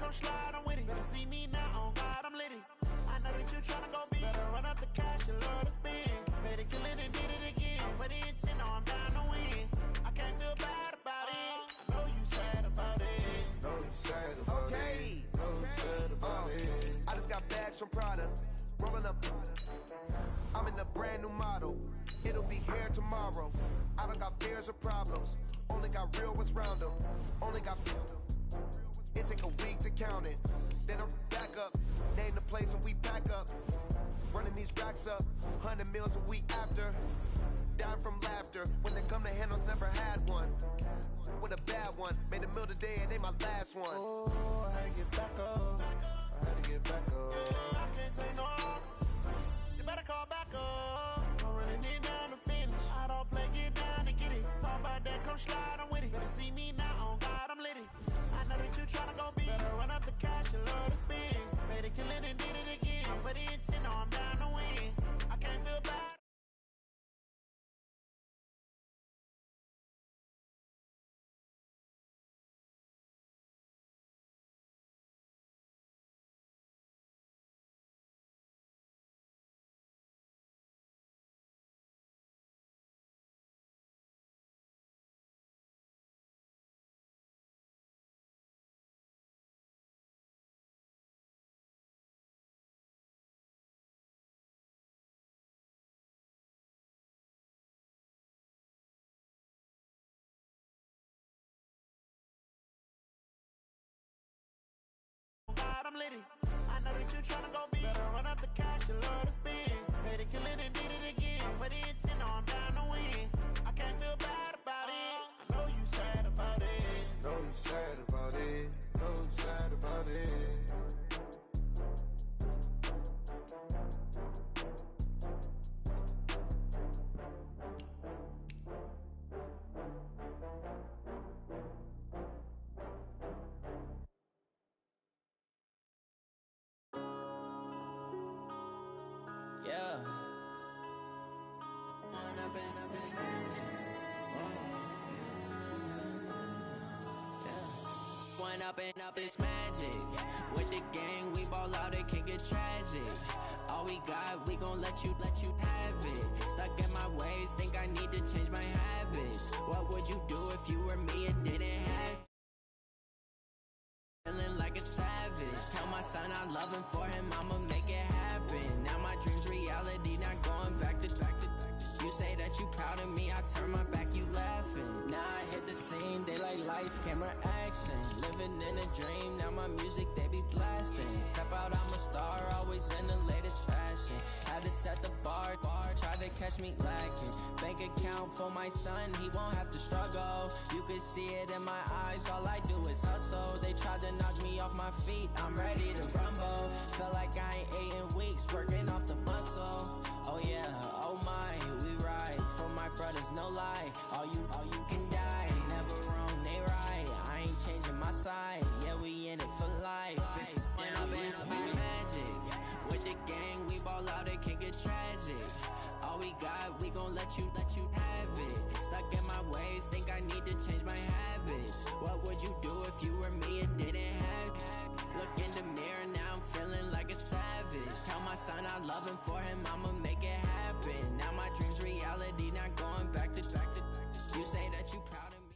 come slide, I'm with it. Better see me now, on God, I'm lit it. I know that you tryna go big. Better run up the cash, you love to spend. Better kill it and did it again. But the intent, no, I'm down to win. I can't feel bad about it. I know you sad about it. Know you sad about it. Know you sad about it. I just got bags from Prada. Rolling up. I'm in a brand new model. It'll be here tomorrow. I don't got fears or problems. Only got real ones round them. Only got. It take a week to count it. Then I'm back up. Name the place and we back up. Running these racks up. 100 meals a week after. Dying from laughter. When they come to handles, never had one. With a bad one. Made a meal today and they my last one. Oh, I had to get back up. I had to get back up. Yeah, I can't take no loss. You better call back up. I'm running it down to finish. I don't play, get down to get it. Talk about that, come slide, I'm with it. Better see me now, on God, I'm lit it. I know that you tryna go big. Better run up the cash, you love to spend. Better kill it and did it again. But the intent, no, I'm down to win. I can't feel bad. God, I'm lit it. I know that you tryna go big. Better run up the cash, you love to spend. Better kill it and did it again. But the intent, no, I'm down to win. I can't feel bad about it. I know you sad about it. Know you sad about it. Know you sad about it. Yeah. One up and up is magic. With the gang, we ball out, it can get tragic. All we got, we gon' let you have it. Stuck in my ways, think I need to change my habits. What would you do if you were me and didn't have? Feeling like a savage. Tell my son I love him, for him I'ma make it happen. Now my dream's reality, not going back to. You say that you proud of me, I turn my back, you laughing. Now I hit the scene, they like lights, camera, action. Living in a dream, now my music they be blasting. Step out, I'm a star, always in the latest fashion. Had to set the bar, try to catch me lacking. Bank account for my son, he won't have to struggle. You can see it in my eyes, all I do is hustle. They tried to knock me off my feet, I'm ready to rumble. Feel like I ain't ate in weeks, working off the muscle. Oh yeah, oh my, we ride for my brothers, no lie. All you can die, never wrong, they right. I ain't changing my side, yeah, we in it for life. When up and up is magic. With the gang, we ball out, it can get tragic. All we got, we gon' let you have it. Stuck in my ways, think I need to change my habits. What would you do if you were me and didn't have? Look in the mirror, now I'm feeling like a savage. Tell my son I love him, for him I'ma make it happen. Now my dream's reality, not going back to. You say that you proud of me.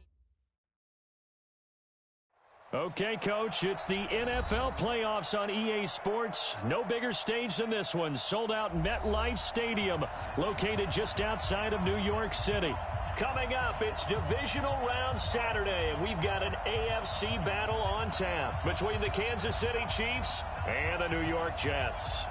Okay, Coach, it's the NFL playoffs on EA Sports. No bigger stage than this one. Sold out MetLife Stadium, located just outside of New York City. Coming up, it's divisional round Saturday, and we've got an AFC battle on tap between the Kansas City Chiefs and the New York Jets.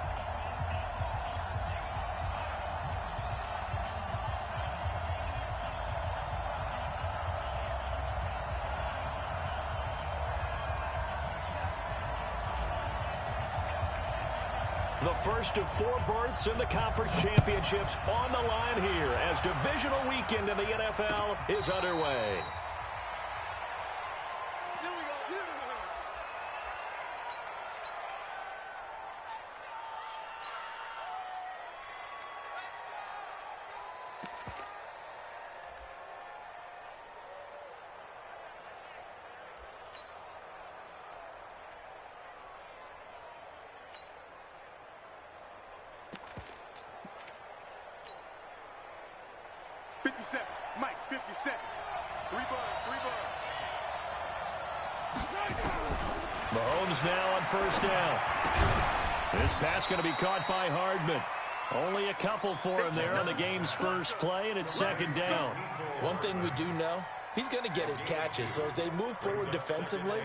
The first of 4 berths in the conference championships on the line here as divisional weekend in the NFL is underway. 57. Mike, 57. 3 bud. Mahomes now on first down. This pass going to be caught by Hardman. Only a couple for him there on the game's first play, and it's second down. One thing we do know, he's going to get his catches. So as they move forward defensively,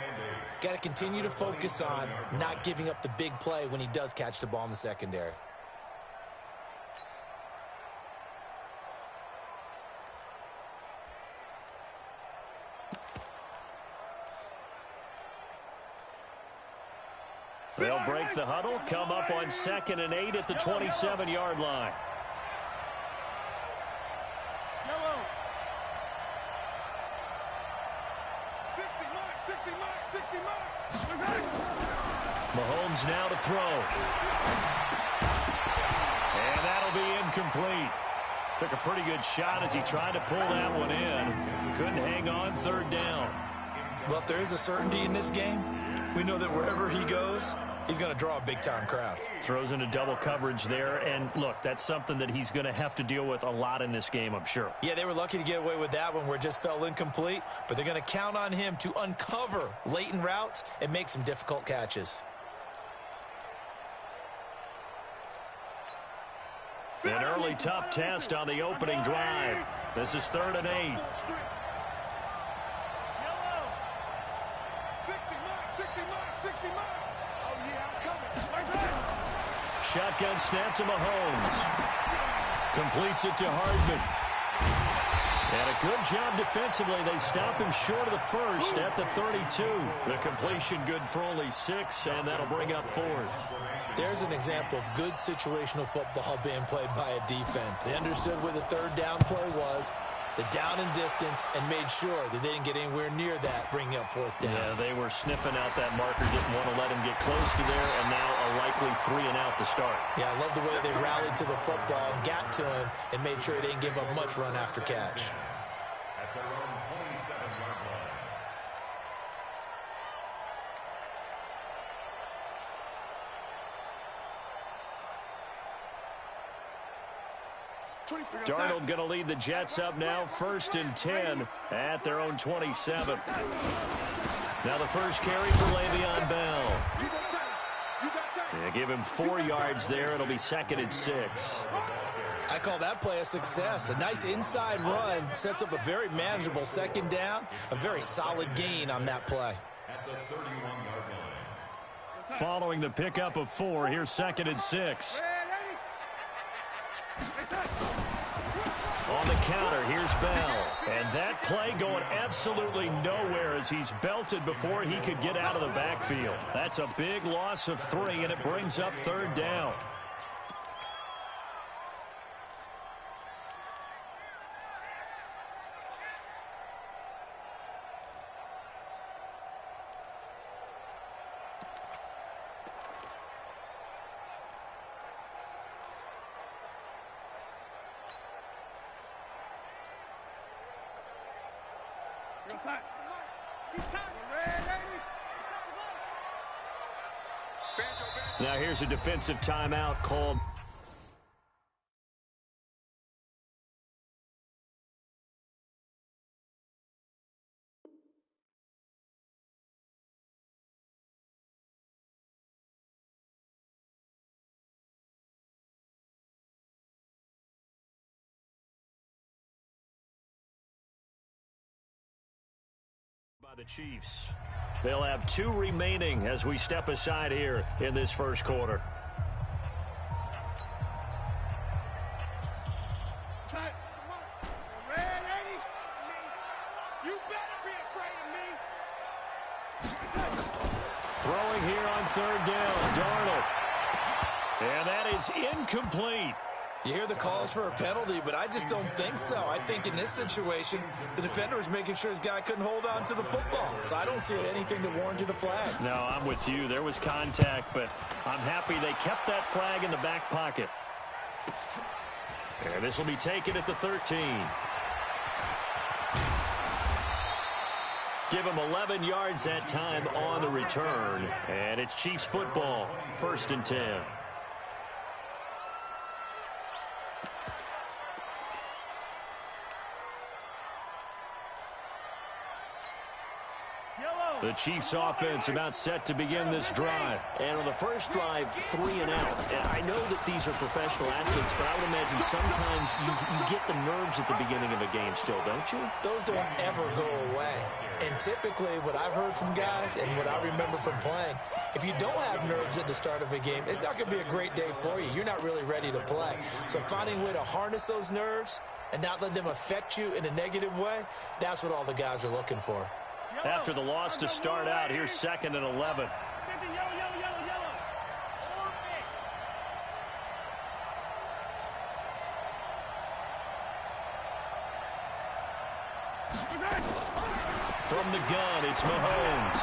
got to continue to focus on not giving up the big play when he does catch the ball in the secondary. They'll break the huddle, come up on 2nd and 8 at the 27-yard line. Yellow. 60 mark. Mahomes now to throw. And that'll be incomplete. Took a pretty good shot as he tried to pull that one in. Couldn't hang on, third down. Well, if there is a certainty in this game, we know that wherever he goes, he's going to draw a big-time crowd. Throws into double coverage there, and look, that's something that he's going to have to deal with a lot in this game, I'm sure. Yeah, they were lucky to get away with that one where it just fell incomplete, but they're going to count on him to uncover latent routes and make some difficult catches. An early tough test on the opening drive. This is 3rd and 8. Shotgun snap to Mahomes. Completes it to Hardman. And a good job defensively. They stop him short of the first at the 32. The completion good for only 6, and that'll bring up 4th. There's an example of good situational football being played by a defense. They understood where the third down play was, the down and distance, and made sure that they didn't get anywhere near that, bringing up 4th down. Yeah, they were sniffing out that marker, didn't want to let him get close to there, and now a likely 3 and out to start. Yeah, I love the way they rallied to the football and got to him and made sure he didn't give up much run after catch. At their own 27-yard line. Darnold going to lead the Jets up now, 1st and 10 at their own 27. Now the first carry for Le'Veon Bell. Yeah, give him 4 yards there. It'll be 2nd and 6. I call that play a success. A nice inside run sets up a very manageable 2nd down. A very solid gain on that play. At the 31-yard line. Following the pickup of 4, here's 2nd and 6. On the counter, here's Bell. And that play going absolutely nowhere as he's belted before he could get out of the backfield. That's a big loss of 3, and it brings up 3rd down. Now here's a defensive timeout called. By the Chiefs. They'll have 2 remaining as we step aside here in this first quarter. Throwing here on 3rd down, Darnold. And that is incomplete. You hear the calls for a penalty, but I just don't think so. I think in this situation, the defender was making sure his guy couldn't hold on to the football. So I don't see anything that warranted a flag. No, I'm with you. There was contact, but I'm happy they kept that flag in the back pocket. And this will be taken at the 13. Give him 11 yards that time on the return. And it's Chiefs football, 1st and 10. The Chiefs offense about set to begin this drive. And on the first drive, 3 and out. And I know that these are professional athletes, but I would imagine sometimes you get the nerves at the beginning of a game still, don't you? Those don't ever go away. And typically what I've heard from guys and what I remember from playing, if you don't have nerves at the start of a game, it's not going to be a great day for you. You're not really ready to play. So finding a way to harness those nerves and not let them affect you in a negative way, that's what all the guys are looking for. After the loss to start out, here's 2nd and 11. From the gun, it's Mahomes.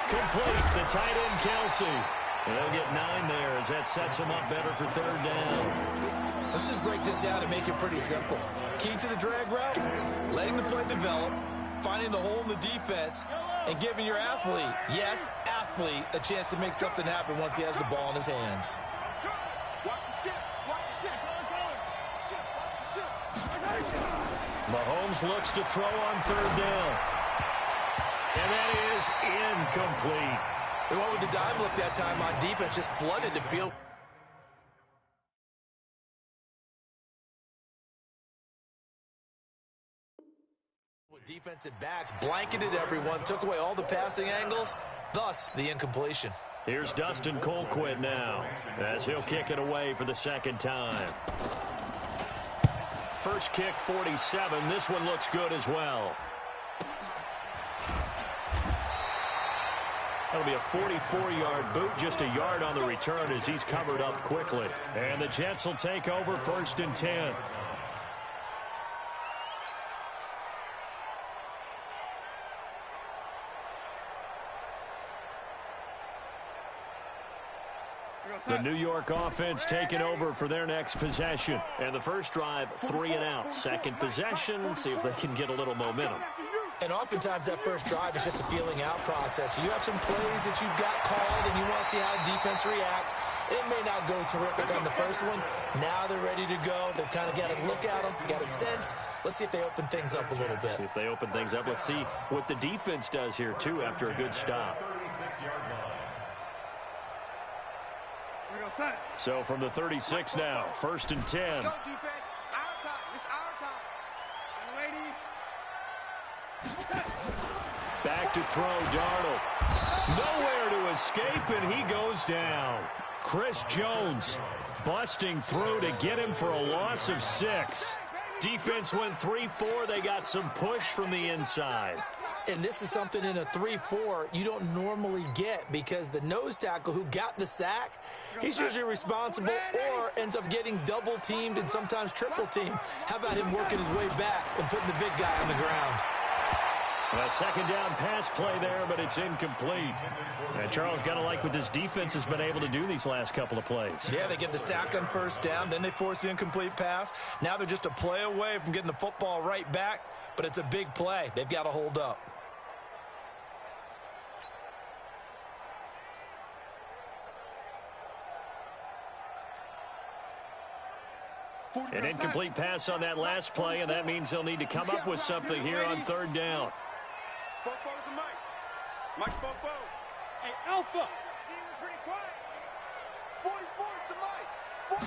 Complete, the tight end, Kelsey. And they'll get 9 there as that sets him up better for 3rd down. Let's just break this down and make it pretty simple. Key to the drag route, letting the play develop, finding the hole in the defense, and giving your athlete, yes, athlete, a chance to make something happen once he has the ball in his hands. Mahomes looks to throw on 3rd down. And that is incomplete. They went with the dime look that time on defense, just flooded the field. With defensive backs, blanketed everyone, took away all the passing angles, thus the incompletion. Here's Dustin Colquitt now, as he'll kick it away for the 2nd time. First kick, 47. This one looks good as well. That'll be a 44-yard boot, just a yard on the return as he's covered up quickly. And the Jets will take over 1st and 10. The New York offense taking over for their next possession. And the first drive, 3 and out. Second possession, see if they can get a little momentum. And oftentimes that first drive is just a feeling out process. You have some plays that you've got called and you want to see how defense reacts. It may not go terrific on the first one. Now they're ready to go. They've kind of got to look at them, got a sense. Let's see if they open things up a little bit. See if they open things up. Let's see what the defense does here, too, after a good stop. So from the 36 now, 1st and 10. Let's go, defense. Our time. It's our time. Back to throw, Darnold. Nowhere to escape, and he goes down. Chris Jones busting through to get him for a loss of 6. Defense went 3-4. They got some push from the inside. And this is something in a 3-4 you don't normally get because the nose tackle who got the sack, he's usually responsible or ends up getting double-teamed and sometimes triple-teamed. How about him working his way back and putting the big guy on the ground? A 2nd down pass play there, but it's incomplete. And Charles, got to like what this defense has been able to do these last couple of plays. Yeah, they get the sack on 1st down, then they force the incomplete pass. Now they're just a play away from getting the football right back, but it's a big play. They've got to hold up. An incomplete pass on that last play, and that means they'll need to come up with something here on 3rd down. Fofo to Mike. Mike Fofo. Hey, Alpha. Pretty quiet. 44 to Mike. 40.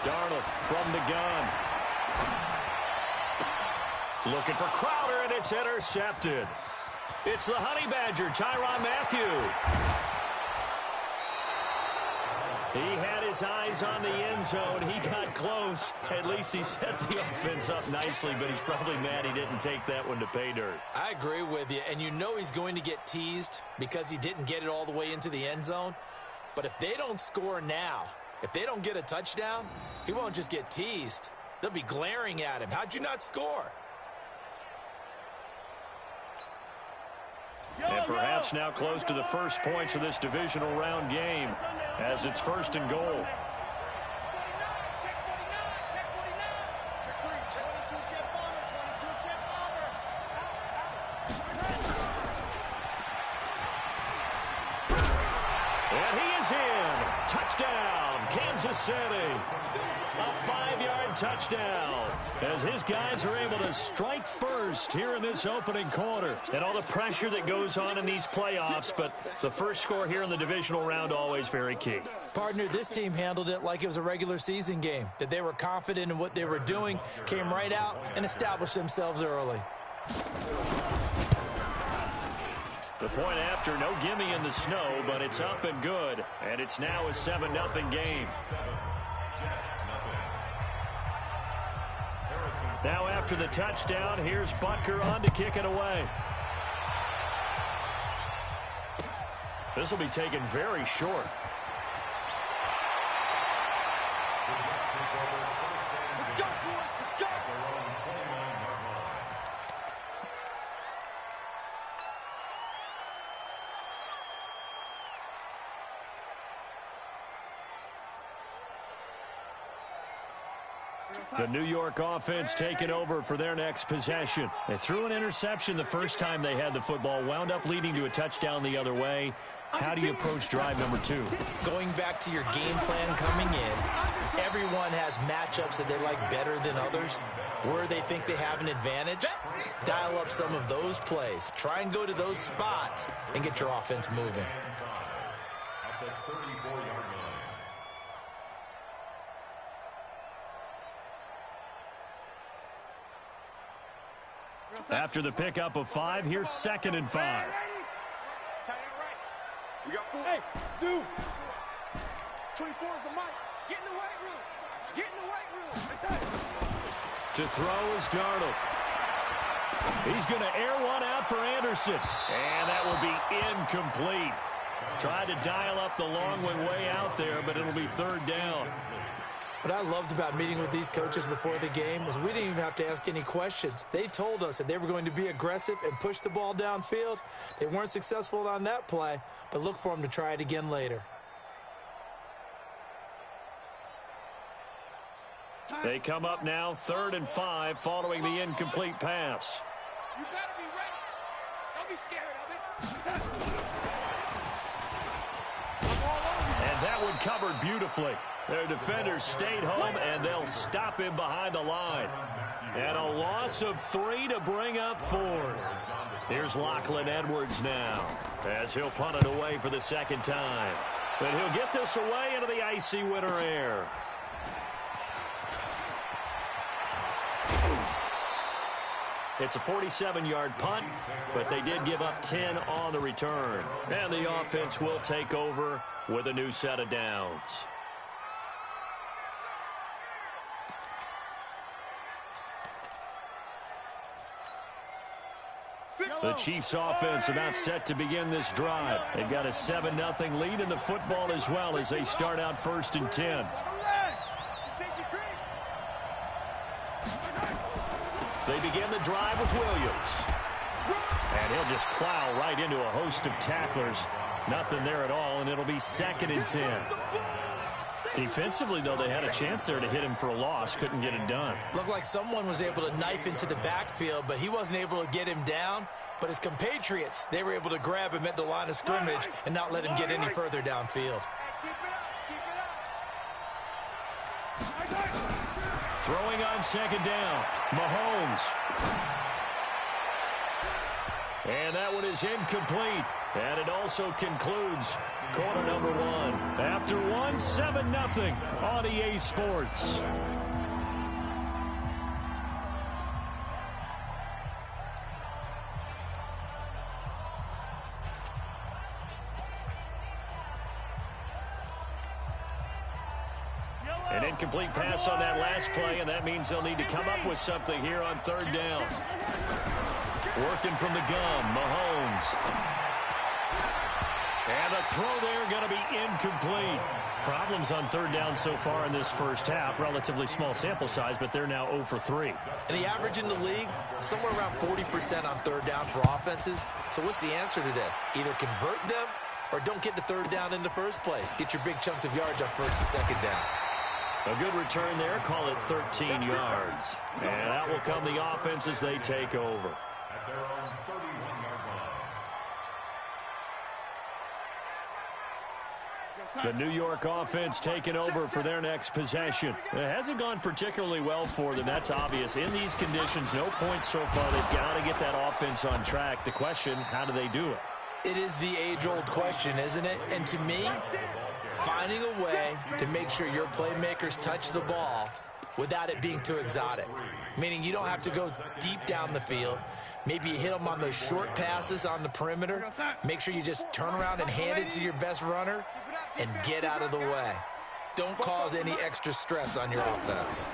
Darnold from the gun. Looking for Crowder, and it's intercepted. It's the Honey Badger, Tyrann Mathieu. He had his eyes on the end zone. He got close. At least he set the offense up nicely, but he's probably mad he didn't take that one to pay dirt. I agree with you, and you know he's going to get teased because he didn't get it all the way into the end zone. But if they don't score now, if they don't get a touchdown, he won't just get teased. They'll be glaring at him. How'd you not score? And perhaps now close to the first points of this divisional round game as it's 1st and goal. And he is in. touchdown, Kansas City. A 5-yard touchdown as his guys are able to strike first here in this opening quarter. And all the pressure that goes on in these playoffs, but the first score here in the divisional round always very key. Partner, this team handled it like it was a regular season game, that they were confident in what they were doing, came right out and established themselves early. The point after, no gimme in the snow, but it's up and good. And it's now a 7-0 game. Now after the touchdown, here's Butker on to kick it away. This will be taken very short. Let's go, boys. Let's go. The New York offense taking over for their next possession. They threw an interception the first time they had the football, wound up leading to a touchdown the other way. How do you approach drive number 2? Going back to your game plan coming in, everyone has matchups that they like better than others. Where they think they have an advantage, dial up some of those plays. Try and go to those spots and get your offense moving. At the 34-yard line. After the pickup of 5, here's 2nd and 5. We got 4. Hey, Zoo. 24 is the mic. Get in the weight room. Get in the weight room. To throw is Darnold. He's going to air one out for Anderson. And that will be incomplete. Tried to dial up the long one way out there, but it'll be 3rd down. What I loved about meeting with these coaches before the game is we didn't even have to ask any questions. They told us that they were going to be aggressive and push the ball downfield. They weren't successful on that play, but look for them to try it again later. They come up now 3rd and 5 following the incomplete pass. You better be ready. Don't be scared of it. And that one covered beautifully. Their defenders stayed home, and they'll stop him behind the line. And a loss of 3 to bring up 4th. Here's Lachlan Edwards now, as he'll punt it away for the 2nd time. But he'll get this away into the icy winter air. It's a 47-yard punt, but they did give up 10 on the return. And the offense will take over with a new set of downs. The Chiefs offense about set to begin this drive. They've got a 7-0 lead in the football as well as they start out 1st and 10. They begin the drive with Williams. And he'll just plow right into a host of tacklers. Nothing there at all, and it'll be 2nd and 10. Defensively, though, they had a chance there to hit him for a loss. Couldn't get it done. Looked like someone was able to knife into the backfield, but he wasn't able to get him down. But his compatriots, they were able to grab him at the line of scrimmage and not let him get any further downfield. Throwing on 2nd down, Mahomes. And that one is incomplete. And it also concludes quarter number 1. After 1, 7-0 on EA Sports. An incomplete pass on that last play, and that means they'll need to come up with something here on 3rd down. Working from the gun, Mahomes. And the throw there going to be incomplete. Problems on 3rd down so far in this first half. Relatively small sample size, but they're now 0 for 3. And the average in the league, somewhere around 40% on 3rd down for offenses. So what's the answer to this? Either convert them or don't get to 3rd down in the first place. Get your big chunks of yards on 1st and 2nd down. A good return there. Call it 13 yards. And that will come the offense as they take over. At their own 31-yard line. The New York offense taking over for their next possession. It hasn't gone particularly well for them. That's obvious. In these conditions, no points so far. They've got to get that offense on track. The question, how do they do it? It is the age-old question, isn't it? And to me, finding a way to make sure your playmakers touch the ball without it being too exotic. Meaning you don't have to go deep down the field. Maybe you hit them on those short passes on the perimeter. Make sure you just turn around and hand it to your best runner and get out of the way. Don't cause any extra stress on your offense.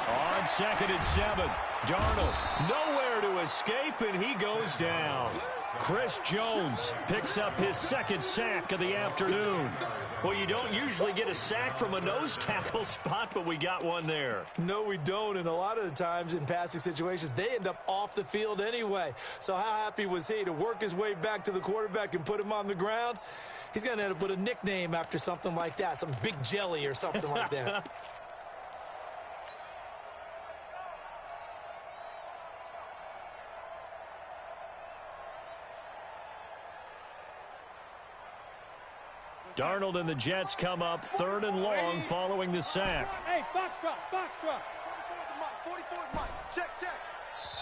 On 2nd and 7, Darnold nowhere to escape, and he goes down. Chris Jones picks up his 2nd sack of the afternoon. Well, you don't usually get a sack from a nose tackle spot, but we got one there. No, we don't, and a lot of the times in passing situations, they end up off the field anyway. So how happy was he to work his way back to the quarterback and put him on the ground? He's going to end up with a nickname after something like that, some Big Jelly or something like that. Darnold and the Jets come up 3rd and long following the sack. Hey, Foxtrot. 44's Mike. Check.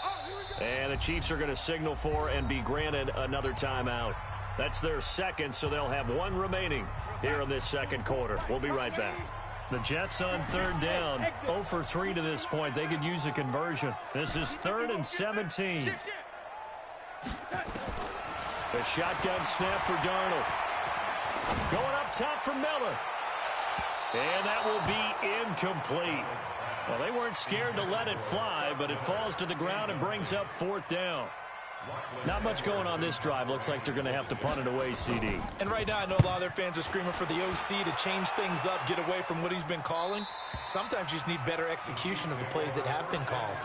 Oh, here we go. And the Chiefs are going to signal for and be granted another timeout. That's their 2nd, so they'll have 1 remaining here in this 2nd quarter. We'll be right back. The Jets on 3rd down, 0 for 3 to this point. They could use a conversion. This is 3rd and 17. The shotgun snap for Darnold. Going up top for Miller. And that will be incomplete. Well, they weren't scared to let it fly, but it falls to the ground and brings up 4th down. Not much going on this drive. Looks like they're going to have to punt it away, CD. And right now, I know a lot of their fans are screaming for the OC to change things up, get away from what he's been calling. Sometimes you just need better execution of the plays that have been called.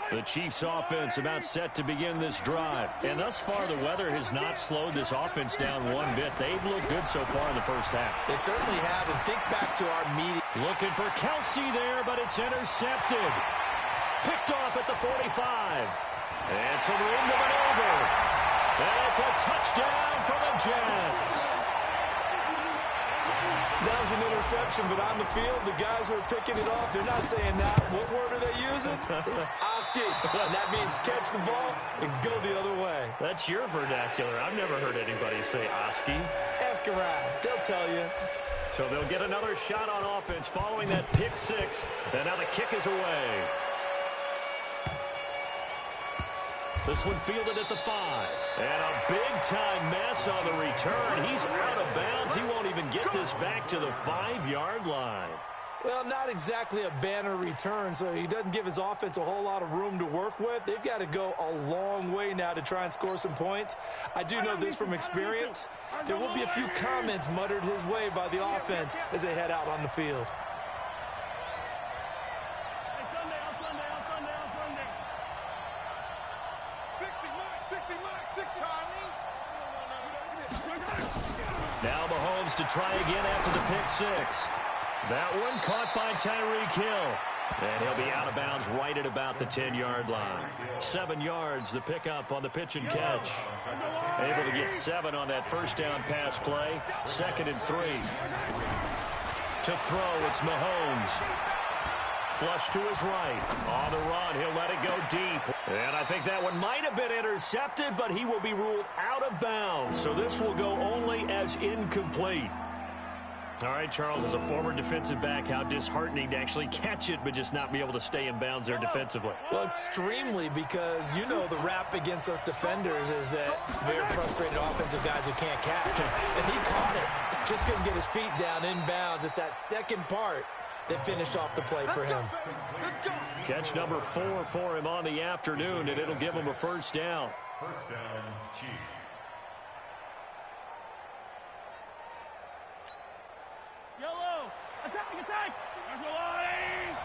The Chiefs offense about set to begin this drive. And thus far, the weather has not slowed this offense down one bit. They've looked good so far in the first half. They certainly have. And think back to our meeting. Looking for Kelsey there, but it's intercepted. Picked off at the 45. And some room to maneuver. And it's a touchdown for the Jets. That was an interception, but on the field, the guys who are picking it off, they're not saying that. What word are they using? It's Oski. And that means catch the ball and go the other way. That's your vernacular. I've never heard anybody say Oski. Ask around. They'll tell you. So they'll get another shot on offense following that pick 6. And now the kick is away. This one fielded at the 5. And a big-time mess on the return. He's out of bounds. He won't even get this back to the 5-yard line. Well, not exactly a banner return, so he doesn't give his offense a whole lot of room to work with. They've got to go a long way now to try and score some points. I do know this from experience. There will be a few comments muttered his way by the offense as they head out on the field. Now Mahomes to try again after the pick 6. That one caught by Tyreek Hill. And he'll be out of bounds right at about the 10-yard line. 7 yards, the pickup on the pitch and catch. Able to get 7 on that first down pass play. 2nd and 3. To throw, it's Mahomes. Flush to his right. On the run, he'll let it go deep. And I think that one might have been intercepted, but he will be ruled out of bounds. So this will go only as incomplete. All right, Charles, as a former defensive back, how disheartening to actually catch it, but just not be able to stay in bounds there defensively. Well, extremely, because you know the rap against us defenders is that we're frustrated offensive guys who can't catch. And he caught it. Just couldn't get his feet down in bounds. It's that second part that finished off the play for him. Catch number 4 for him on the afternoon, and it'll give him a first down. First down, Chiefs. Yellow! Attack! There's a line!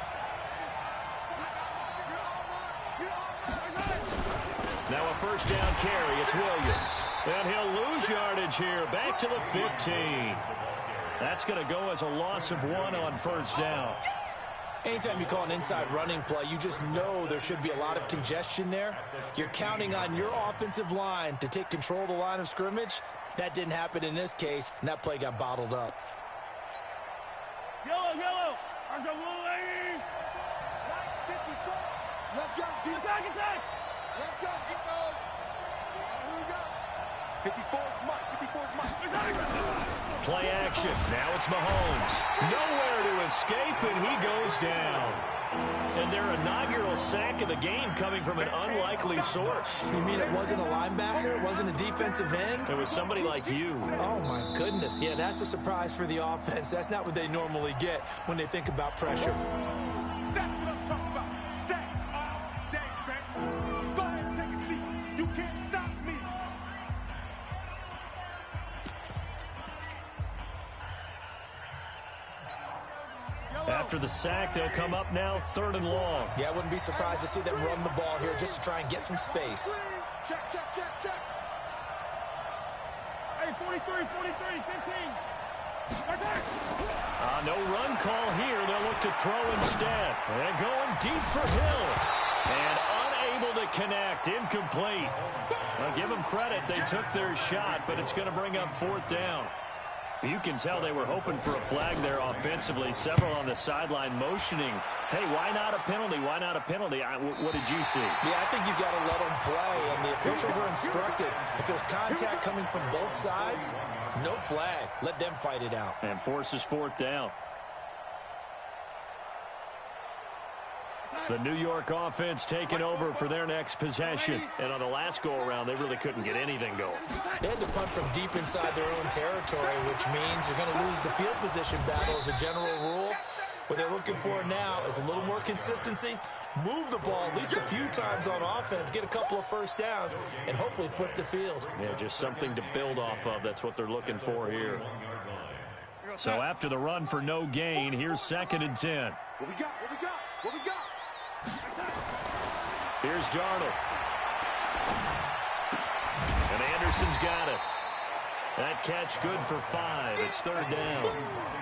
Now a first down carry. It's Williams. And he'll lose yardage here. Back to the 15. That's going to go as a loss of 1 on first down. Anytime you call an inside running play, you just know there should be a lot of congestion there. You're counting on your offensive line to take control of the line of scrimmage. That didn't happen in this case, and that play got bottled up. Yellow, yellow. Let's go, deep. Attack, attack. Let's go, deep. Here we go. 54's Mike. 54's Mike. Play action. Now it's Mahomes. Nowhere to escape, and he goes down. And their inaugural sack of the game coming from an unlikely source. You mean it wasn't a linebacker? It wasn't a defensive end? It was somebody like you. Oh, my goodness. Yeah, that's a surprise for the offense. That's not what they normally get when they think about pressure. That's what I'm talking about. Sacks all day, baby. Go ahead and take a seat. You can't stop me. After the sack, they'll come up now 3rd and long. Yeah, I wouldn't be surprised to see them run the ball here just to try and get some space. Check, check, check, check. Hey, 43, 43, 15. No run call here. They'll look to throw instead. They're going deep for Hill. And unable to connect. Incomplete. I'll give them credit. They took their shot, but it's going to bring up 4th down. You can tell they were hoping for a flag there offensively. Several on the sideline motioning. Hey, why not a penalty? Why not a penalty? What did you see? Yeah, I think you've got to let them play, and the officials are instructed. If there's contact coming from both sides, no flag. Let them fight it out. And forces 4th down. The New York offense taking over for their next possession. And on the last go-around, they really couldn't get anything going. They had to punt from deep inside their own territory, which means you're going to lose the field position battle as a general rule. What they're looking for now is a little more consistency, move the ball at least a few times on offense, get a couple of first downs, and hopefully flip the field. Yeah, just something to build off of. That's what they're looking for here. So after the run for no gain, here's 2nd and 10. What we got? What we got? What we got? Here's Darnold. And Anderson's got it. That catch good for 5. It's 3rd down.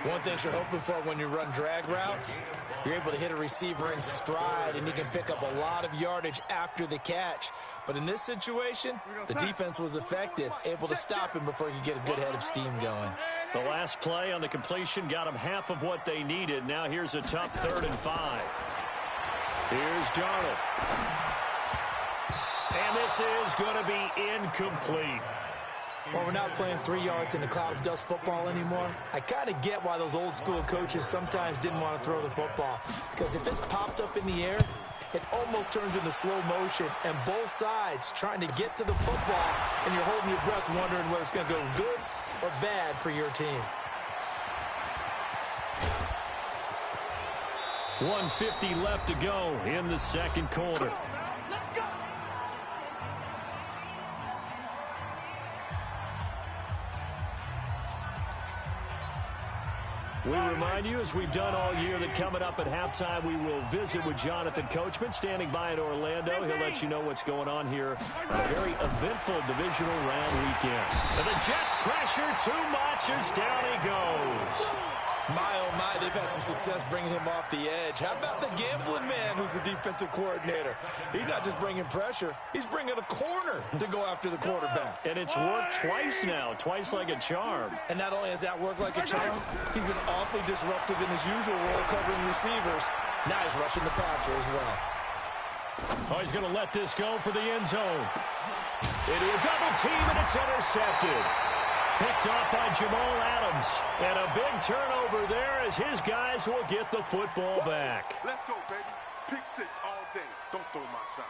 One thing you're hoping for when you run drag routes, you're able to hit a receiver in stride, and he can pick up a lot of yardage after the catch. But in this situation, the defense was effective, able to stop him before he could get a good head of steam going. The last play on the completion got them half of what they needed. Now here's a tough 3rd and 5. Here's Darnold. And this is going to be incomplete. Well, we're not playing 3 yards in a cloud of dust football anymore. I kind of get why those old school coaches sometimes didn't want to throw the football. Because if it's popped up in the air, it almost turns into slow motion. And both sides trying to get to the football, and you're holding your breath wondering whether it's going to go good or bad for your team. 1:50 left to go in the 2nd quarter. We remind you, as we've done all year, that coming up at halftime, we will visit with Jonathan Coachman, standing by in Orlando. He'll let you know what's going on here on a very eventful divisional round weekend. And the Jets pressure too much as down he goes. My, oh my, they've had some success bringing him off the edge. How about the gambling man who's the defensive coordinator? He's not just bringing pressure. He's bringing a corner to go after the quarterback. And it's worked twice now, twice like a charm. And not only has that worked like a charm, he's been awfully disruptive in his usual role covering receivers. Now he's rushing the passer as well. Oh, he's going to let this go for the end zone. Into a double team, and it's intercepted. Picked off by Jamal Adams. And a big turnover there as his guys will get the football back. Let's go, baby. Pick 6 all day. Don't throw my side.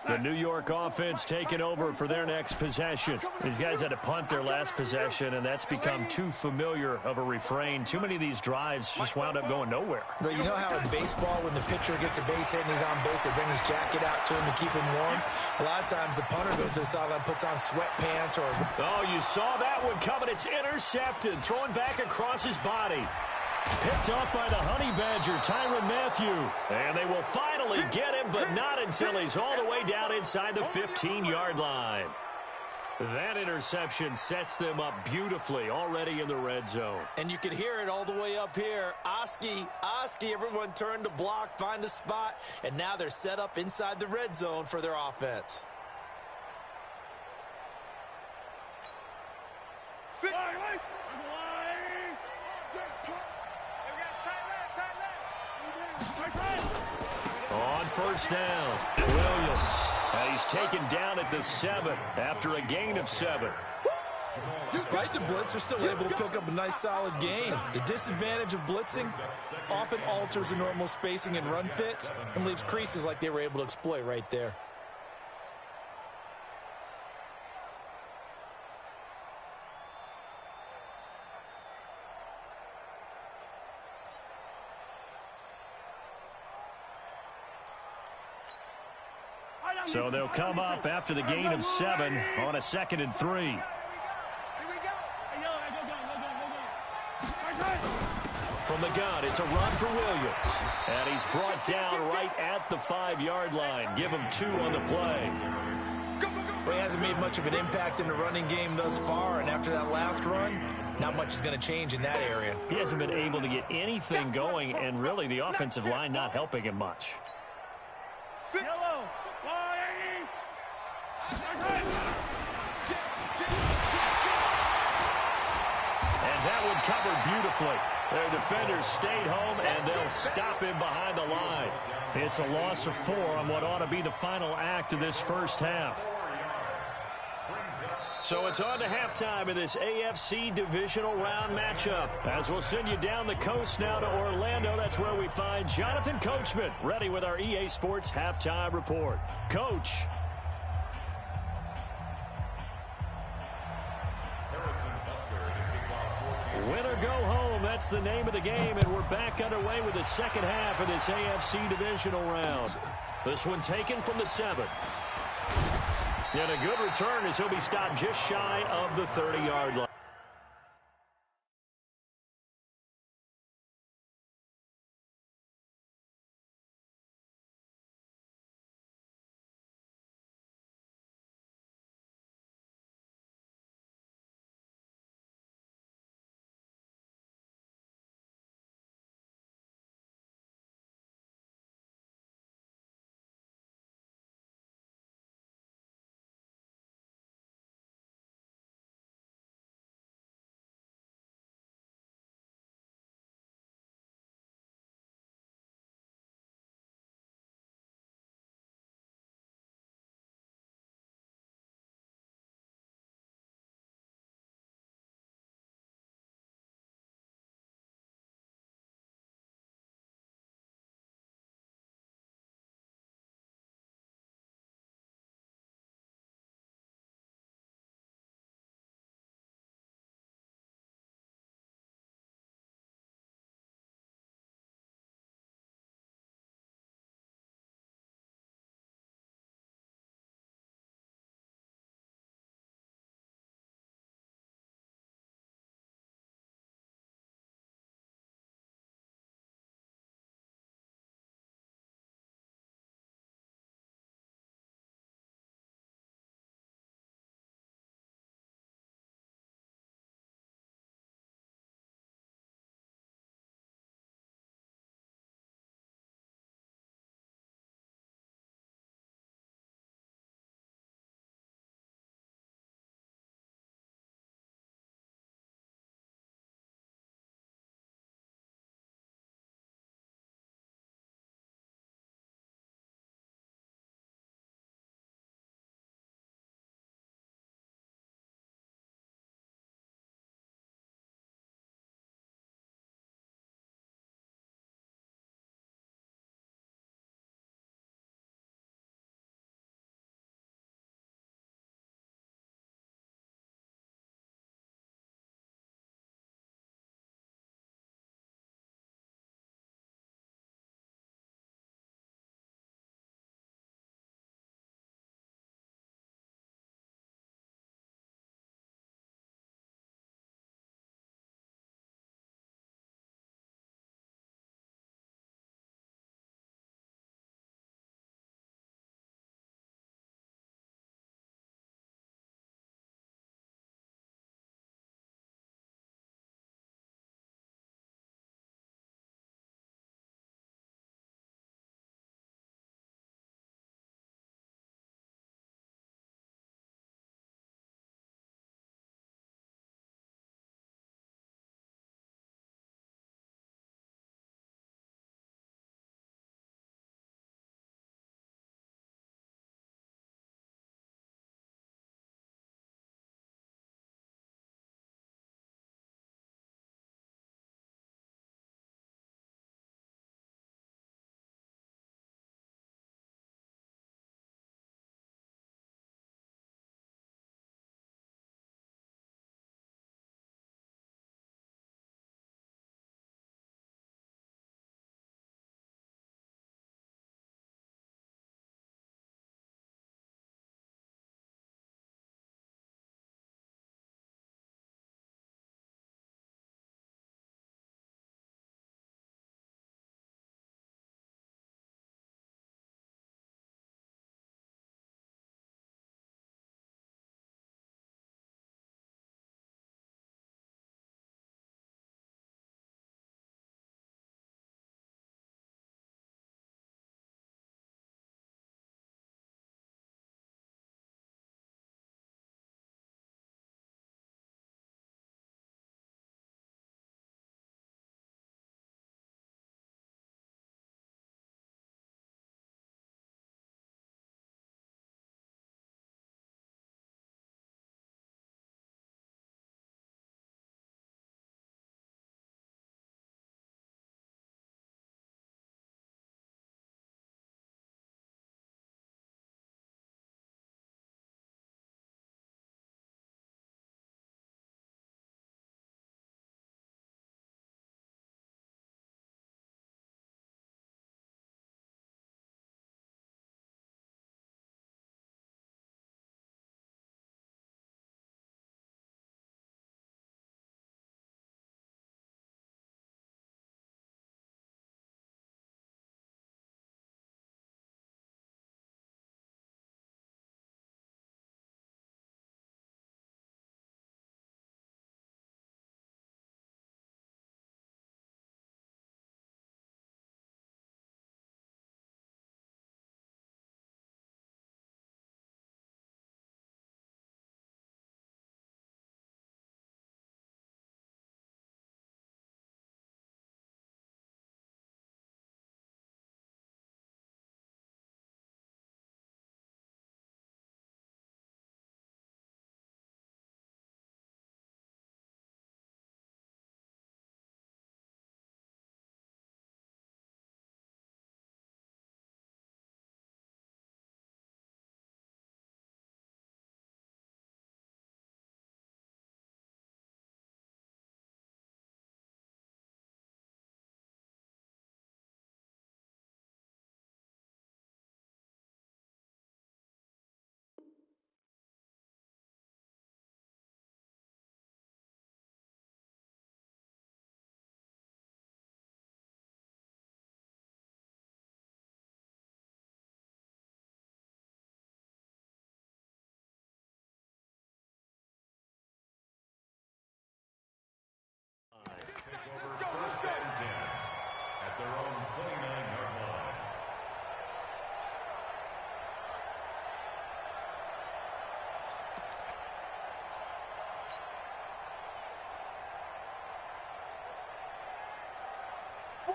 The New York offense taking over for their next possession. These guys had to punt their last possession, and that's become too familiar of a refrain. Too many of these drives just wound up going nowhere. But you know how in baseball, when the pitcher gets a base hit and he's on base, they bring his jacket out to him to keep him warm? A lot of times the punter goes to the sideline, puts on sweatpants or... Oh, you saw that one coming. It's intercepted. Throwing back across his body. Picked off by the Honey Badger, Tyrann Mathieu. And they will finally get him, but not until he's all the way down inside the 15-yard line. That interception sets them up beautifully already in the red zone. And you can hear it all the way up here. Oski, everyone turned to block, find a spot, and now they're set up inside the red zone for their offense. On first down, Williams. And he's taken down at the 7 after a gain of 7. Despite the blitz, they're still able to pick up a nice solid gain. The disadvantage of blitzing often alters the normal spacing and run fits and leaves creases like they were able to exploit right there. So they'll come up after the gain of 7 on a 2nd and 3. From the gun, it's a run for Williams. And he's brought down right at the 5-yard line. Give him 2 on the play. Well, he hasn't made much of an impact in the running game thus far, and after that last run, not much is going to change in that area. He hasn't been able to get anything going, and really the offensive line not helping him much. And that one covered beautifully. Their defenders stayed home, and they'll stop him behind the line. It's a loss of 4 on what ought to be the final act of this first half. So it's on to halftime in this AFC divisional round matchup. As we'll send you down the coast now to Orlando, that's where we find Jonathan Coachman, ready with our EA Sports halftime report. Coach. Win or go home, that's the name of the game, and we're back underway with the second half of this AFC divisional round. This one taken from the 7. And a good return as he'll be stopped just shy of the 30-yard line.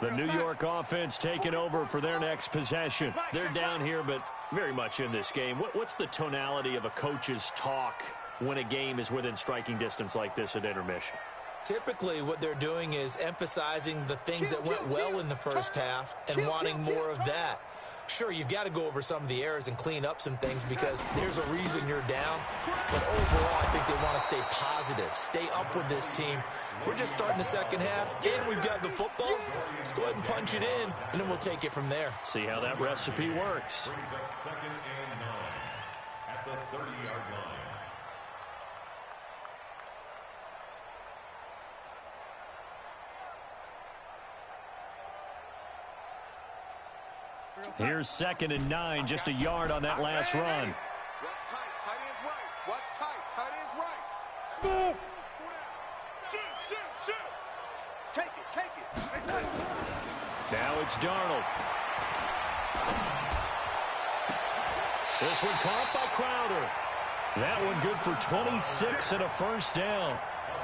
The New York offense taking over for their next possession. They're down here, but very much in this game. What's the tonality of a coach's talk when a game is within striking distance like this at intermission? Typically, what they're doing is emphasizing the things that went well in the first half and wanting more of that. Sure, you've got to go over some of the errors and clean up some things because there's a reason you're down. But overall, I think they want to stay positive, stay up with this team. We're just starting the second half, and we've got the football. Let's go ahead and punch it in, and then we'll take it from there. See how that recipe works. Brings up 2nd and 9 at the 30-yard line. Here's 2nd and 9, just a yard on that last run. Watch tight, tight end's right. Watch tight, tight end's right. Shoot. Take it. Now it's Darnold. This one caught by Crowder. That one good for 26 and a first down.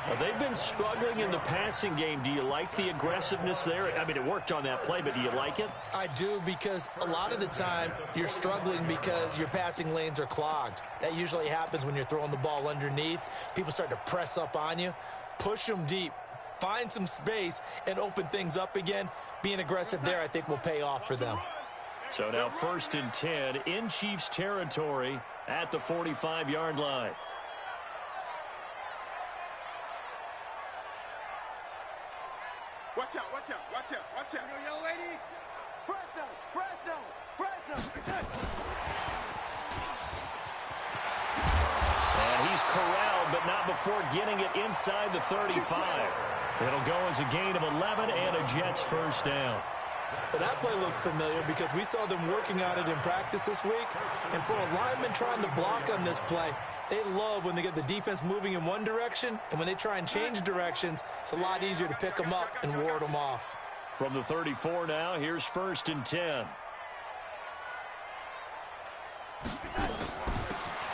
Well, they've been struggling in the passing game. Do you like the aggressiveness there? I mean, it worked on that play, but do you like it? I do, because a lot of the time you're struggling because your passing lanes are clogged. That usually happens when you're throwing the ball underneath. People start to press up on you. Push them deep. Find some space and open things up again. Being aggressive there, I think, will pay off for them. So now 1st and 10 in Chiefs territory at the 45-yard line. Watch out. Yo, lady. Fresno. And he's corralled, but not before getting it inside the 35. It'll go as a gain of 11 and a Jets first down. Well, that play looks familiar because we saw them working on it in practice this week. And for a lineman trying to block on this play, they love when they get the defense moving in one direction, and when they try and change directions, it's a lot easier to pick them up and ward them off. From the 34 now, here's 1st and 10.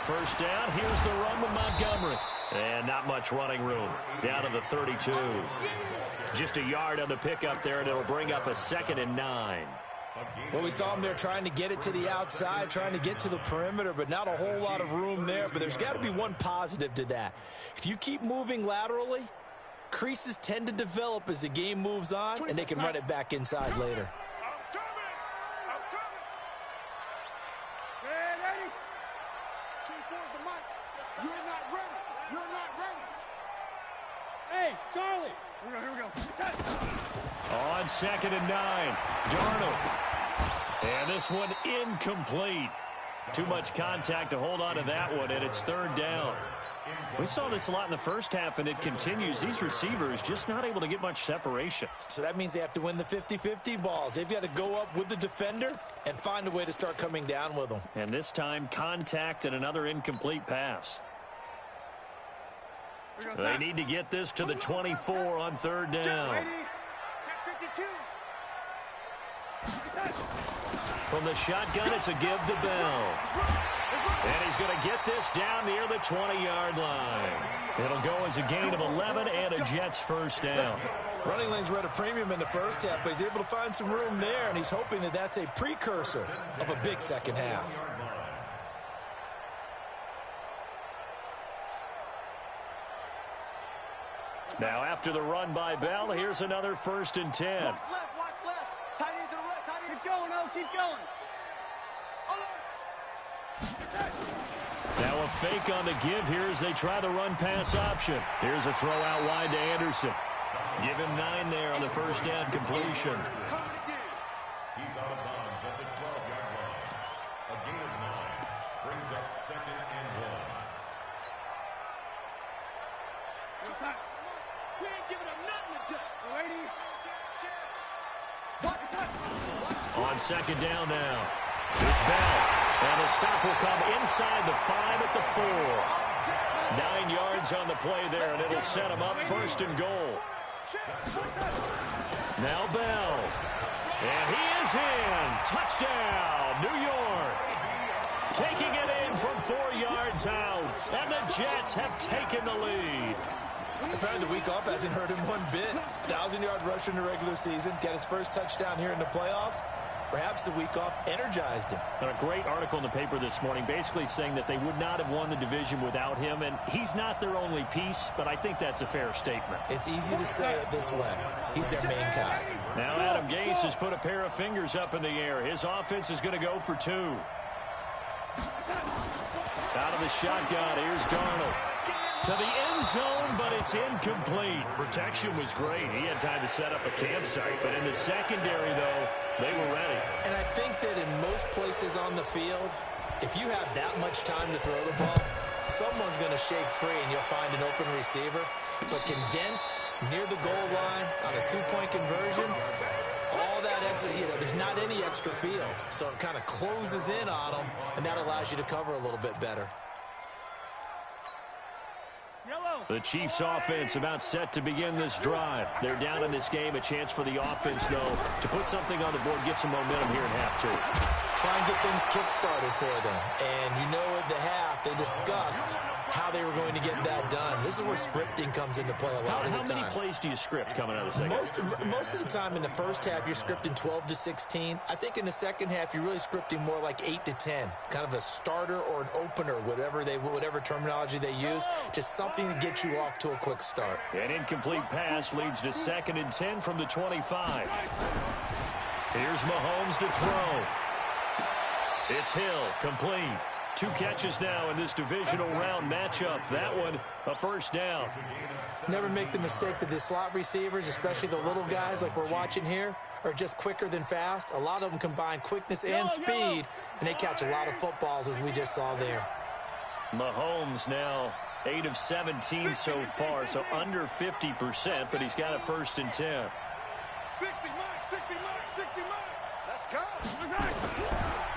First down, here's the run with Montgomery. And not much running room. Down to the 32. Just a yard on the pickup there, and it'll bring up a 2nd and 9. Well, we saw him there trying to get it to the outside, trying to get to the perimeter, but not a whole lot of room there. But there's got to be one positive to that. If you keep moving laterally, creases tend to develop as the game moves on, and they can run it back inside later. I'm coming. Ready? 2-4's the mic. You're not ready. Hey, Charlie. Here we go. On 2nd and 9, Darnold. And this one incomplete. Too much contact to hold on to that one, and it's 3rd down. We saw this a lot in the first half, and it continues. These receivers just not able to get much separation. So that means they have to win the 50-50 balls. They've got to go up with the defender and find a way to start coming down with them. And this time, contact and another incomplete pass. They need to get this to the 24 on 3rd down. From the shotgun, it's a give to Bell. And he's going to get this down near the 20-yard line. It'll go as a gain of 11 and a Jets first down. Running lanes were at a premium in the first half, but he's able to find some room there, and he's hoping that that's a precursor of a big second half. Now after the run by Bell, here's another 1st and 10. Watch left. Tight end to the right. Tight end. Keep going. Now a fake on the give here as they try the run-pass option. Here's a throw out wide to Anderson. Give him 9 there on the first down completion. He's out of bounds at the 12-yard line. A gain of 9 brings up 2nd and 1. We ain't giving him nothing to do. Lady. On 2nd down now. It's Bell. And the stop will come inside the 5 at the 4. 9 yards on the play there, and it'll set him up 1st and goal. Now Bell. And he is in. Touchdown, New York. Taking it in from 4 yards out. And the Jets have taken the lead. Apparently the week off hasn't hurt him one bit. 1,000-yard rusher in the regular season, got his first touchdown here in the playoffs. Perhaps the week off energized him. And a great article in the paper this morning basically saying that they would not have won the division without him. And he's not their only piece, but I think that's a fair statement. It's easy to say it this way. He's their main guy. Now Adam Gase has put a pair of fingers up in the air. His offense is going to go for 2. Out of the shotgun, here's Darnold. To the end zone, but it's incomplete. Protection was great. He had time to set up a campsite, but in the secondary, though, they were ready. And I think that in most places on the field, if you have that much time to throw the ball, someone's going to shake free and you'll find an open receiver. But condensed near the goal line on a 2-point conversion, all that extra, there's not any extra field. So it kind of closes in on them, and that allows you to cover a little bit better. The Chiefs offense about set to begin this drive. They're down in this game. A chance for the offense, though, to put something on the board, get some momentum here in half 2. Try and get things kick-started for them. And you know at the half, they discussed how they were going to get that done. This is where scripting comes into play a lot of the time. How many plays do you script coming out of the second? Most of the time in the first half, you're scripting 12 to 16. I think in the second half, you're really scripting more like 8 to 10. Kind of a starter or an opener, whatever terminology they use. Just something to get you off to a quick start. An incomplete pass leads to 2nd and 10 from the 25. Here's Mahomes to throw. It's Hill, complete. 2 catches now in this divisional round matchup. That one, a first down. Never make the mistake that the slot receivers, especially the little guys like we're watching here, are just quicker than fast. A lot of them combine quickness and speed, and they catch a lot of footballs, as we just saw there. Mahomes now 8 of 17 so far, so under 50%, but he's got a 1st and 10. 60 mark. Let's go.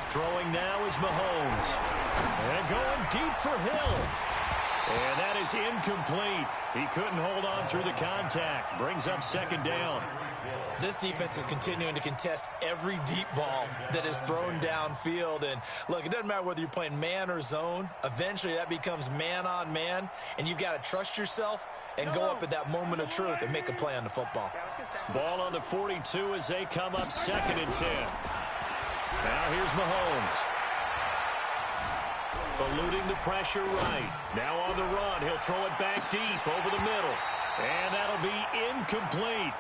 Throwing now is Mahomes. And going deep for Hill. And that is incomplete. He couldn't hold on through the contact. Brings up 2nd down. This defense is continuing to contest every deep ball that is thrown downfield. And, look, it doesn't matter whether you're playing man or zone. Eventually, that becomes man-on-man, and you've got to trust yourself and go up at that moment of truth and make a play on the football. Ball on the 42 as they come up 2nd and 10. Now here's Mahomes. Eluding the pressure right. Now on the run. He'll throw it back deep over the middle. And that'll be incomplete.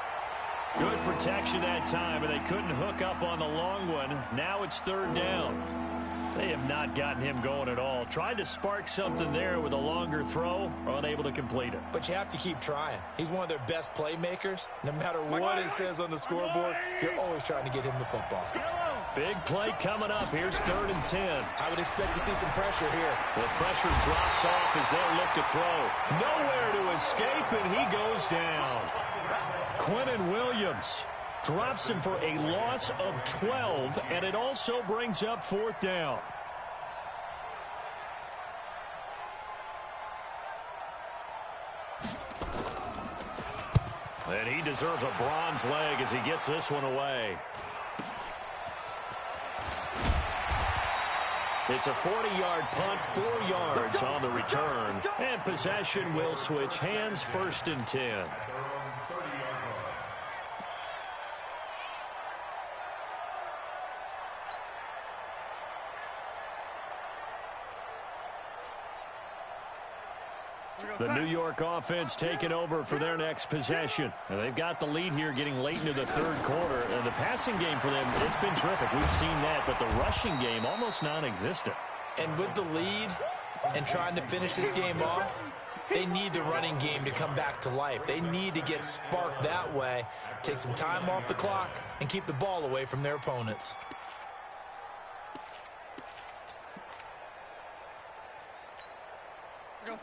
Good protection that time, and they couldn't hook up on the long one. Now it's 3rd down. They have not gotten him going at all. Tried to spark something there with a longer throw, unable to complete it. But you have to keep trying. He's one of their best playmakers. No matter what it says on the scoreboard, you're always trying to get him the football. Big play coming up. Here's 3rd and 10. I would expect to see some pressure here. The pressure drops off as they'll look to throw. Nowhere to escape, and he goes down. Quentin Williams drops him for a loss of 12, and it also brings up 4th down. And he deserves a bronze leg as he gets this one away. It's a 40-yard punt, 4 yards on the return. And possession will switch hands, 1st and 10. The New York offense taking over for their next possession. And they've got the lead here getting late into the 3rd quarter. And the passing game for them, it's been terrific. We've seen that, but the rushing game almost non-existent. And with the lead and trying to finish this game off, they need the running game to come back to life. They need to get sparked that way, take some time off the clock, and keep the ball away from their opponents.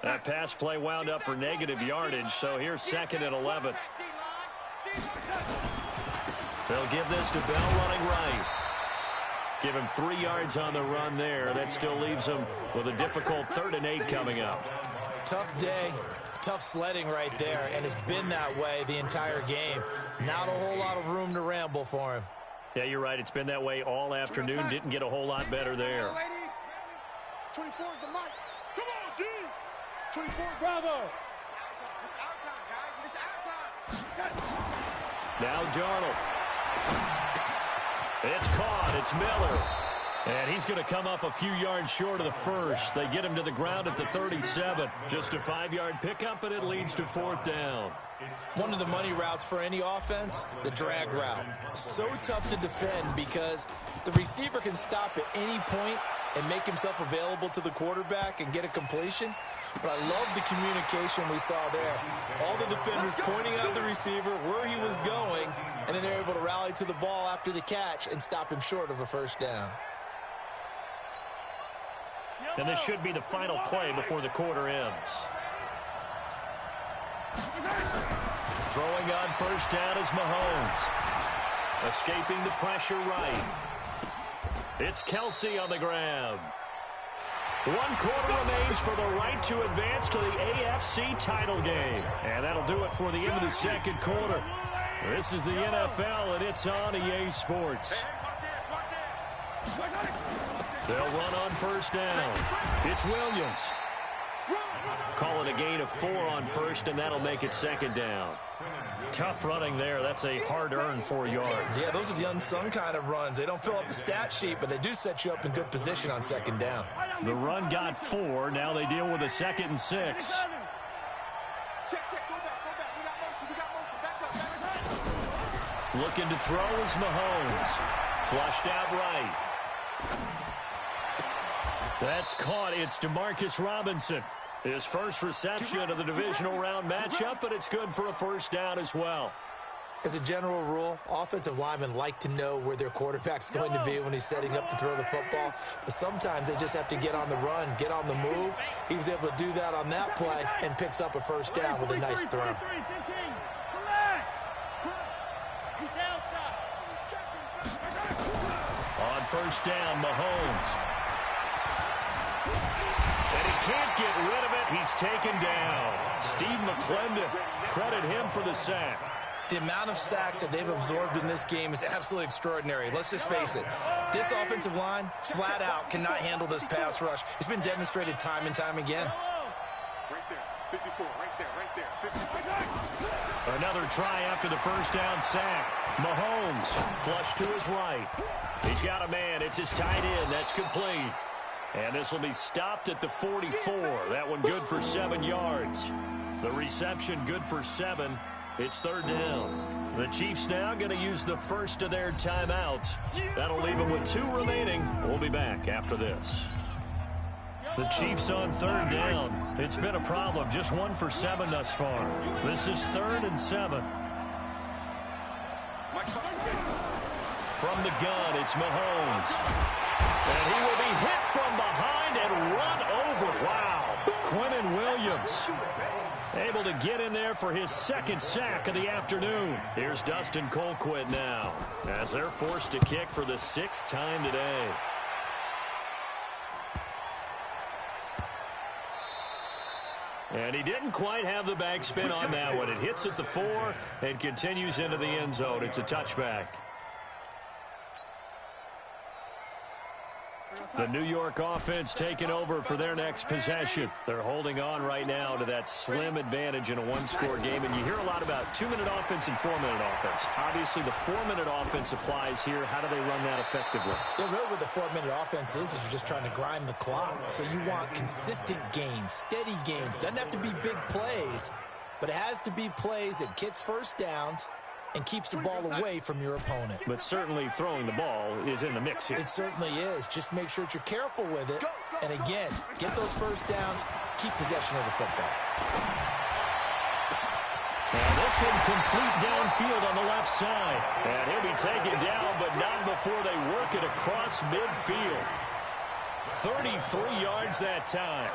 That pass play wound up for negative yardage, so here's 2nd and 11. They'll give this to Bell running right. Give him 3 yards on the run there. That still leaves him with a difficult 3rd and 8 coming up. Tough day, tough sledding right there, and it's been that way the entire game. Not a whole lot of room to ramble for him. Yeah, you're right. It's been that way all afternoon. Didn't get a whole lot better there. 24 is the mic. Come on, D. 24 is Bravo. Now Darnold. It's caught. It's Miller. And he's going to come up a few yards short of the first. They get him to the ground at the 37. Just a 5-yard pickup, and it leads to 4th down. One of the money routes for any offense, the drag route. So tough to defend because the receiver can stop at any point and make himself available to the quarterback and get a completion. But I love the communication we saw there. All the defenders pointing out the receiver, where he was going, and then they're able to rally to the ball after the catch and stop him short of a first down. And this should be the final play before the quarter ends. Throwing on first down is Mahomes. Escaping the pressure right. It's Kelsey on the ground. 1 quarter remains for the right to advance to the AFC title game. And that'll do it for the end of the second quarter. This is the NFL, and it's on EA Sports. They'll run on first down. It's Williams. Call it a gain of 4 on first, and that'll make it 2nd down. Tough running there. That's a hard-earned 4 yards. Yeah, those are the unsung kind of runs. They don't fill up the stat sheet, but they do set you up in good position on 2nd down. The run got 4. Now they deal with a 2nd and 6. Check, go back. We got motion. Back up. Looking to throw is Mahomes. Flushed out right. That's caught. It's DeMarcus Robinson. His first reception of the divisional round matchup, but it's good for a first down as well. As a general rule, offensive linemen like to know where their quarterback's going to be when he's setting up to throw the football. But sometimes they just have to get on the run, get on the move. He was able to do that on that play and picks up a first down with a nice throw. On first down, Mahomes. And he can't get rid of it. He's taken down. Steve McClendon, credit him for the sack. The amount of sacks that they've absorbed in this game is absolutely extraordinary. Let's just face it. This offensive line, flat out, cannot handle this pass rush. It's been demonstrated time and time again. Right there. 54. Right there. 54. Another try after the first down sack. Mahomes, flush to his right. He's got a man. It's his tight end. That's complete. And this will be stopped at the 44. That one good for 7 yards. The reception good for 7. It's 3rd down. The Chiefs now going to use the first of their timeouts. That'll leave them with 2 remaining. We'll be back after this. The Chiefs on 3rd down. It's been a problem. Just 1 for 7 thus far. This is 3rd and 7. From the gun, it's Mahomes. And he will be hit from behind and run over. Wow. Quinnen Williams able to get in there for his 2nd sack of the afternoon. Here's Dustin Colquitt now as they're forced to kick for the 6th time today. And he didn't quite have the backspin on that one. It hits at the 4 and continues into the end zone. It's a touchback. The New York offense taking over for their next possession. They're holding on right now to that slim advantage in a 1-score game. And you hear a lot about 2-minute offense and 4-minute offense. Obviously, the 4-minute offense applies here. How do they run that effectively? Yeah, really what the 4-minute offense is you're just trying to grind the clock. So you want consistent gains, steady gains. Doesn't have to be big plays, but it has to be plays that gets first downs and keeps the ball away from your opponent. But certainly throwing the ball is in the mix here. It certainly is. Just make sure that you're careful with it. And again, get those first downs, keep possession of the football. Now this one complete downfield on the left side. And he'll be taken down, but not before they work it across midfield. 33 yards that time.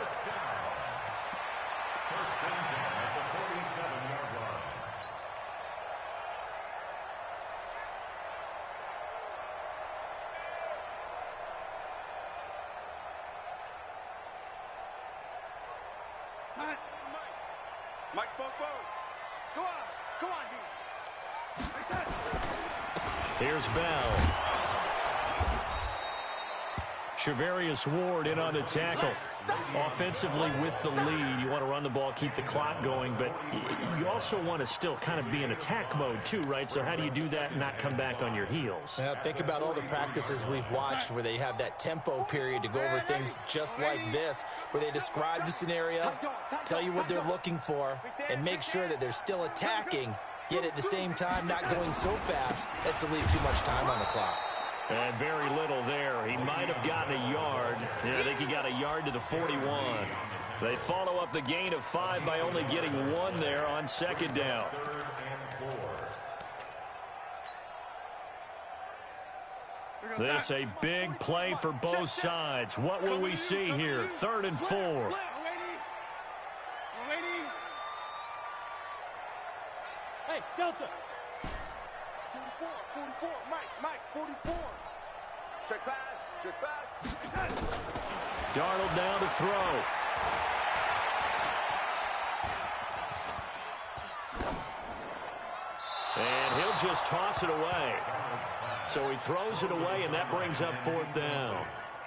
Mike spoke forward. Go on, D. Here's Bell. Javarius Ward in on the tackle. Offensively with the lead, you want to run the ball, keep the clock going, but you also want to still kind of be in attack mode too, right? So how do you do that and not come back on your heels? Yeah, think about all the practices we've watched where they have that tempo period to go over things just like this, where they describe the scenario, tell you what they're looking for, and make sure that they're still attacking, yet at the same time not going so fast as to leave too much time on the clock. And very little there. He might have gotten a yard. Yeah, I think he got a yard to the 41. They follow up the gain of 5 by only getting 1 there on second down. This a big play for both sides. What will we see here? 3rd and 4. Hey, Delta. 44, Mike, 44. Check pass. Darnold down to throw. And he'll just toss it away. So he throws it away, and that brings up 4th down.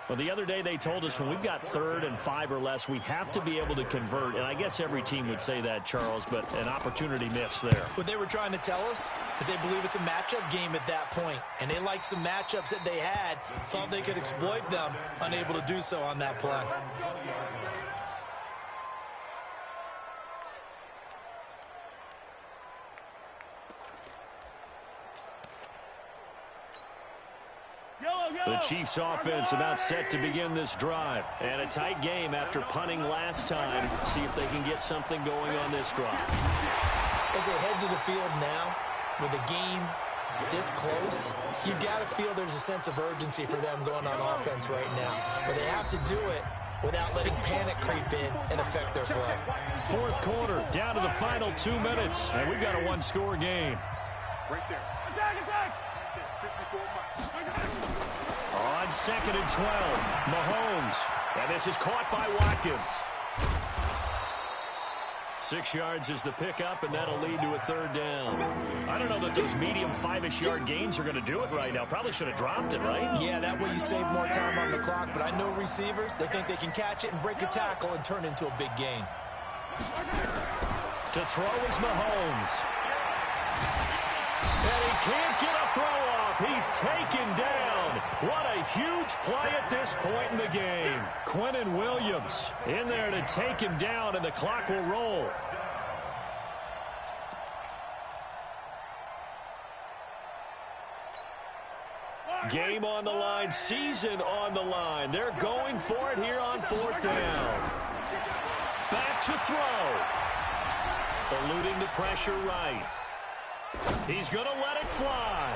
Well, the other day they told us when we've got 3rd and 5 or less, we have to be able to convert. And I guess every team would say that, Charles, but an opportunity missed there. What they were trying to tell us is they believe it's a matchup game at that point. And they liked some matchups that they had, thought they could exploit them, unable to do so on that play. The Chiefs offense about set to begin this drive. And a tight game after punting last time. See if they can get something going on this drive. As they head to the field now, with the game this close, you've got to feel there's a sense of urgency for them going on offense right now. But they have to do it without letting panic creep in and affect their play. 4th quarter, down to the final 2 minutes. And we've got a 1-score game. Right there. Attack! 54 Mike. On 2nd and 12, Mahomes. And this is caught by Watkins. 6 yards is the pickup, and that'll lead to a 3rd down. I don't know that those medium 5-ish yard gains are going to do it right now. Probably should have dropped it, right? Yeah, that way you save more time on the clock. But I know receivers, they think they can catch it and break a tackle and turn it into a big gain. To throw is Mahomes. And he can't get a throw off. He's taken down. What a huge play at this point in the game. Quinnen Williams in there to take him down, and the clock will roll. Game on the line, season on the line. They're going for it here on 4th down. Back to throw. Eluding the pressure right. He's going to let it fly.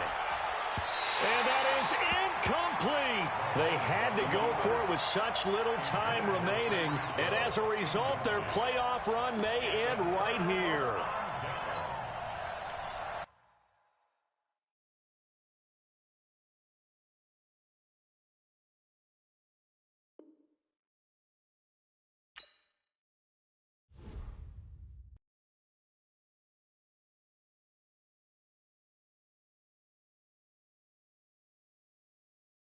And that is incomplete. They had to go for it with such little time remaining. And as a result, their playoff run may end right here.